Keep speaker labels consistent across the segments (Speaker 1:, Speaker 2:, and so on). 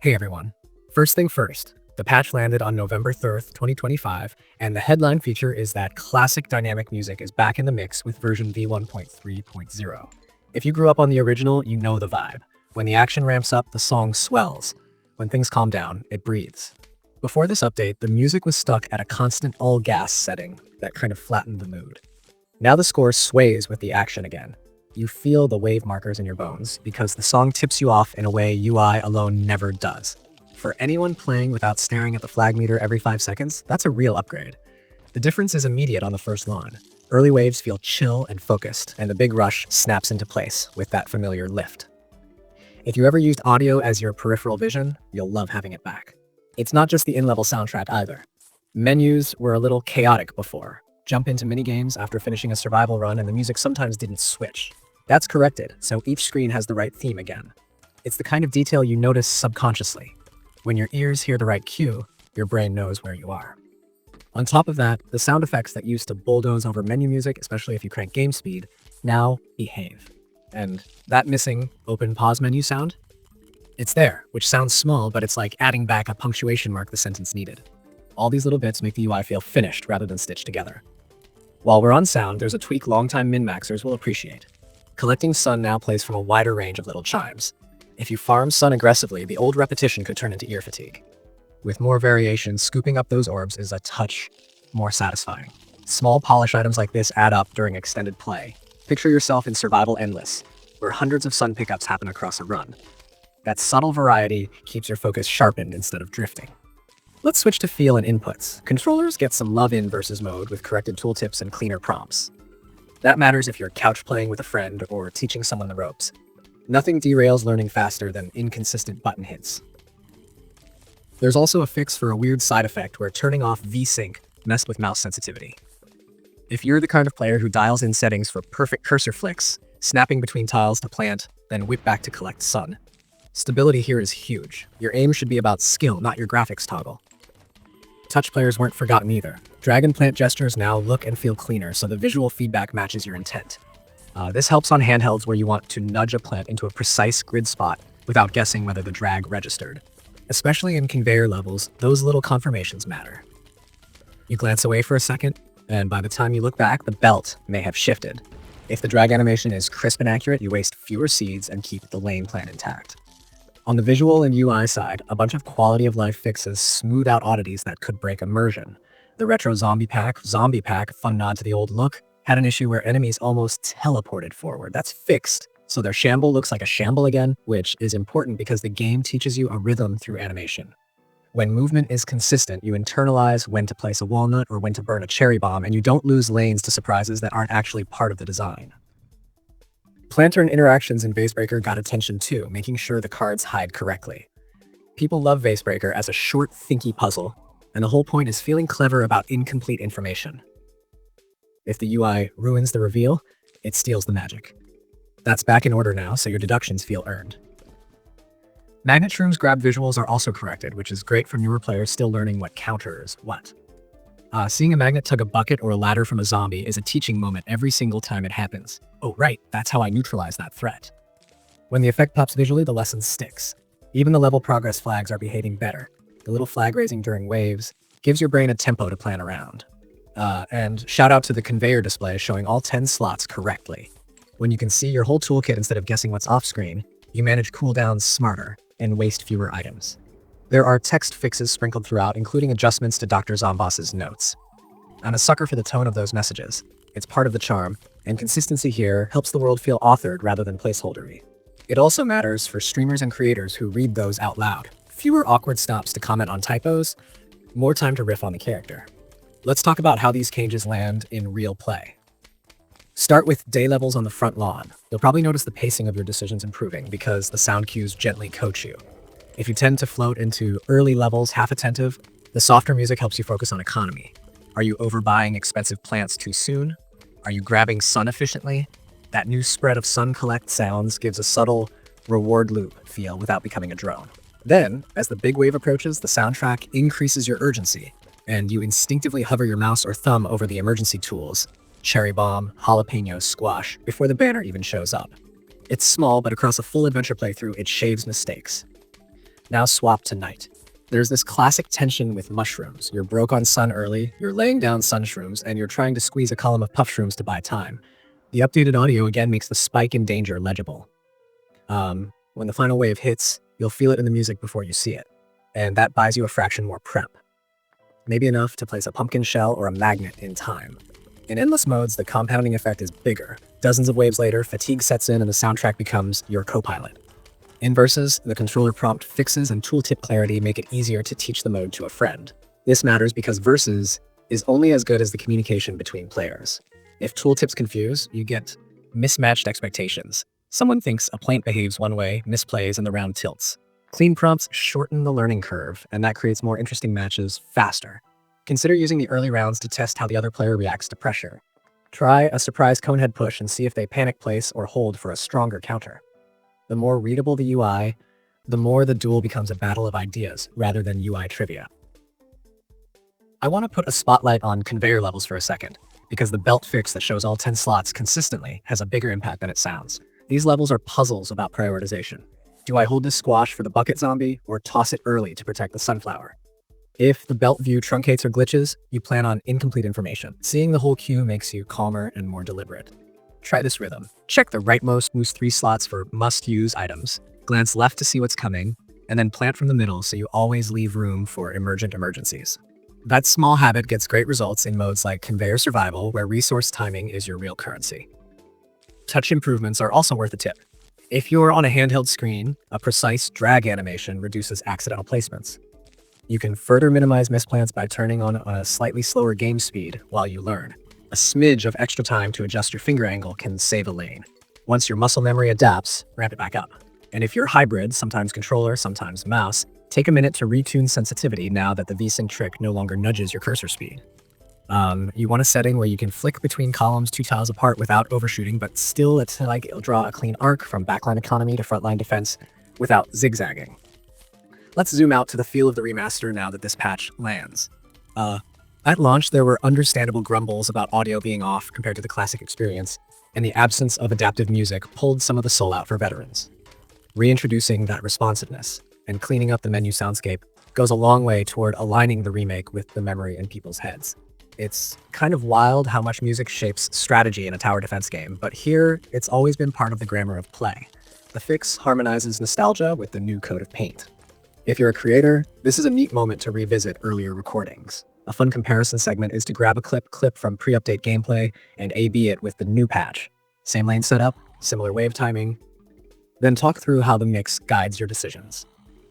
Speaker 1: Hey everyone. First thing first, the patch landed on November 3rd, 2025, and the headline feature is that classic dynamic music is back in the mix with version v1.3.0. If you grew up on the original, you know the vibe. When the action ramps up, the song swells. When things calm down, it breathes. Before this update, the music was stuck at a constant all-gas setting that kind of flattened the mood. Now the score sways with the action again. You feel the wave markers in your bones because the song tips you off in a way UI alone never does. For anyone playing without staring at the flag meter every 5 seconds, that's a real upgrade. The difference is immediate on the first lawn. Early waves feel chill and focused, and the big rush snaps into place with that familiar lift. If you ever used audio as your peripheral vision, you'll love having it back. It's not just the in-level soundtrack either. Menus were a little chaotic before. Jump into minigames after finishing a survival run and the music sometimes didn't switch. That's corrected, so each screen has the right theme again. It's the kind of detail you notice subconsciously. When your ears hear the right cue, your brain knows where you are. On top of that, the sound effects that used to bulldoze over menu music, especially if you crank game speed, now behave. And that missing open pause menu sound? It's there, which sounds small, but it's like adding back a punctuation mark the sentence needed. All these little bits make the UI feel finished rather than stitched together. While we're on sound, there's a tweak longtime min-maxers will appreciate. Collecting sun now plays from a wider range of little chimes. If you farm sun aggressively, the old repetition could turn into ear fatigue. With more variation, scooping up those orbs is a touch more satisfying. Small polish items like this add up during extended play. Picture yourself in Survival Endless, where hundreds of sun pickups happen across a run. That subtle variety keeps your focus sharpened instead of drifting. Let's switch to feel and inputs. Controllers get some love in versus mode with corrected tooltips and cleaner prompts. That matters if you're couch playing with a friend or teaching someone the ropes. Nothing derails learning faster than inconsistent button hits. There's also a fix for a weird side effect where turning off VSync messed with mouse sensitivity. If you're the kind of player who dials in settings for perfect cursor flicks, snapping between tiles to plant, then whip back to collect sun. Stability here is huge. Your aim should be about skill, not your graphics toggle. Touch players weren't forgotten either. Drag and plant gestures now look and feel cleaner, so the visual feedback matches your intent. This helps on handhelds where you want to nudge a plant into a precise grid spot without guessing whether the drag registered. Especially in conveyor levels, those little confirmations matter. You glance away for a second, and by the time you look back, the belt may have shifted. If the drag animation is crisp and accurate, you waste fewer seeds and keep the lane plan intact. On the visual and UI side, a bunch of quality of life fixes smooth out oddities that could break immersion. The retro zombie pack, fun nod to the old look, had an issue where enemies almost teleported forward. That's fixed, so their shamble looks like a shamble again, which is important because the game teaches you a rhythm through animation. When movement is consistent, you internalize when to place a walnut or when to burn a cherry bomb, and you don't lose lanes to surprises that aren't actually part of the design. Planter and interactions in Vasebreaker got attention too, making sure the cards hide correctly. People love Vasebreaker as a short, thinky puzzle, and the whole point is feeling clever about incomplete information. If the UI ruins the reveal, it steals the magic. That's back in order now, so your deductions feel earned. Magnet Shroom's grab visuals are also corrected, which is great for newer players still learning what counters what. Seeing a magnet tug a bucket or a ladder from a zombie is a teaching moment every single time it happens. Oh right, that's how I neutralize that threat. When the effect pops visually, the lesson sticks. Even the level progress flags are behaving better. The little flag raising during waves gives your brain a tempo to plan around. And shout out to the conveyor display showing all 10 slots correctly. When you can see your whole toolkit instead of guessing what's off screen, you manage cooldowns smarter and waste fewer items. There are text fixes sprinkled throughout, including adjustments to Dr. Zomboss's notes. I'm a sucker for the tone of those messages. It's part of the charm, and consistency here helps the world feel authored rather than placeholdery. It also matters for streamers and creators who read those out loud. Fewer awkward stops to comment on typos, more time to riff on the character. Let's talk about how these changes land in real play. Start with day levels on the front lawn. You'll probably notice the pacing of your decisions improving because the sound cues gently coach you. If you tend to float into early levels half attentive, the softer music helps you focus on economy. Are you overbuying expensive plants too soon? Are you grabbing sun efficiently? That new spread of sun collect sounds gives a subtle reward loop feel without becoming a drone. Then, as the big wave approaches, the soundtrack increases your urgency, and you instinctively hover your mouse or thumb over the emergency tools, cherry bomb, jalapeno, squash, before the banner even shows up. It's small, but across a full adventure playthrough, it shaves mistakes. Now swap to night. There's this classic tension with mushrooms. You're broke on sun early, you're laying down sun shrooms, and you're trying to squeeze a column of puff shrooms to buy time. The updated audio again makes the spike in danger legible. When the final wave hits, you'll feel it in the music before you see it, and that buys you a fraction more prep. Maybe enough to place a pumpkin shell or a magnet in time. In endless modes, the compounding effect is bigger. Dozens of waves later, fatigue sets in and the soundtrack becomes your co-pilot. In verses, the controller prompt fixes and tooltip clarity make it easier to teach the mode to a friend. This matters because verses is only as good as the communication between players. If tooltips confuse, you get mismatched expectations. Someone thinks a plant behaves one way, misplays, and the round tilts. Clean prompts shorten the learning curve, and that creates more interesting matches faster. Consider using the early rounds to test how the other player reacts to pressure. Try a surprise conehead push and see if they panic place or hold for a stronger counter. The more readable the UI, the more the duel becomes a battle of ideas rather than UI trivia. I want to put a spotlight on conveyor levels for a second, because the belt fix that shows all 10 slots consistently has a bigger impact than it sounds. These levels are puzzles about prioritization. Do I hold this squash for the bucket zombie or toss it early to protect the sunflower? If the belt view truncates or glitches, you plan on incomplete information. Seeing the whole queue makes you calmer and more deliberate. Try this rhythm. Check the rightmost moose 3 slots for must-use items. Glance left to see what's coming, and then plant from the middle so you always leave room for emergent emergencies. That small habit gets great results in modes like Conveyor Survival, where resource timing is your real currency. Touch improvements are also worth a tip. If you're on a handheld screen, a precise drag animation reduces accidental placements. You can further minimize misplants by turning on a slightly slower game speed while you learn. A smidge of extra time to adjust your finger angle can save a lane. Once your muscle memory adapts, ramp it back up. And if you're hybrid, sometimes controller, sometimes mouse, take a minute to retune sensitivity now that the VSync trick no longer nudges your cursor speed. You want a setting where you can flick between columns 2 tiles apart without overshooting, but still it'll draw a clean arc from backline economy to frontline defense without zigzagging. Let's zoom out to the feel of the remaster now that this patch lands. At launch, there were understandable grumbles about audio being off compared to the classic experience, and the absence of adaptive music pulled some of the soul out for veterans. Reintroducing that responsiveness and cleaning up the menu soundscape goes a long way toward aligning the remake with the memory in people's heads. It's kind of wild how much music shapes strategy in a tower defense game, but here, it's always been part of the grammar of play. The fix harmonizes nostalgia with the new coat of paint. If you're a creator, this is a neat moment to revisit earlier recordings. A fun comparison segment is to grab a clip from pre-update gameplay and A/B it with the new patch. Same lane setup, similar wave timing. Then talk through how the mix guides your decisions.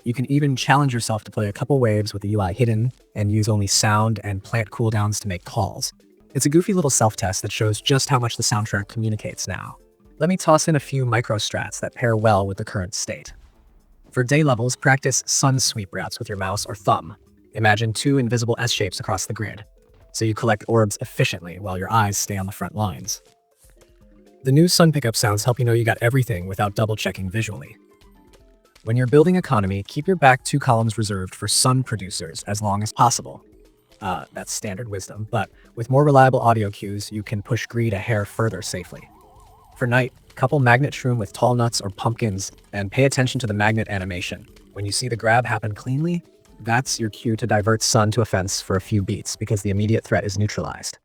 Speaker 1: You can even challenge yourself to play a couple waves with the UI hidden and use only sound and plant cooldowns to make calls. It's a goofy little self-test that shows just how much the soundtrack communicates now. Let me toss in a few micro-strats that pair well with the current state. For day levels, practice sun sweep routes with your mouse or thumb. Imagine 2 invisible S-shapes across the grid, so you collect orbs efficiently while your eyes stay on the front lines. The new sun pickup sounds help you know you got everything without double-checking visually. When you're building economy, keep your back 2 columns reserved for sun producers as long as possible. That's standard wisdom, but with more reliable audio cues, you can push greed a hair further safely. For night, couple magnet shroom with tall nuts or pumpkins and pay attention to the magnet animation. When you see the grab happen cleanly, that's your cue to divert sun to offense for a few beats because the immediate threat is neutralized.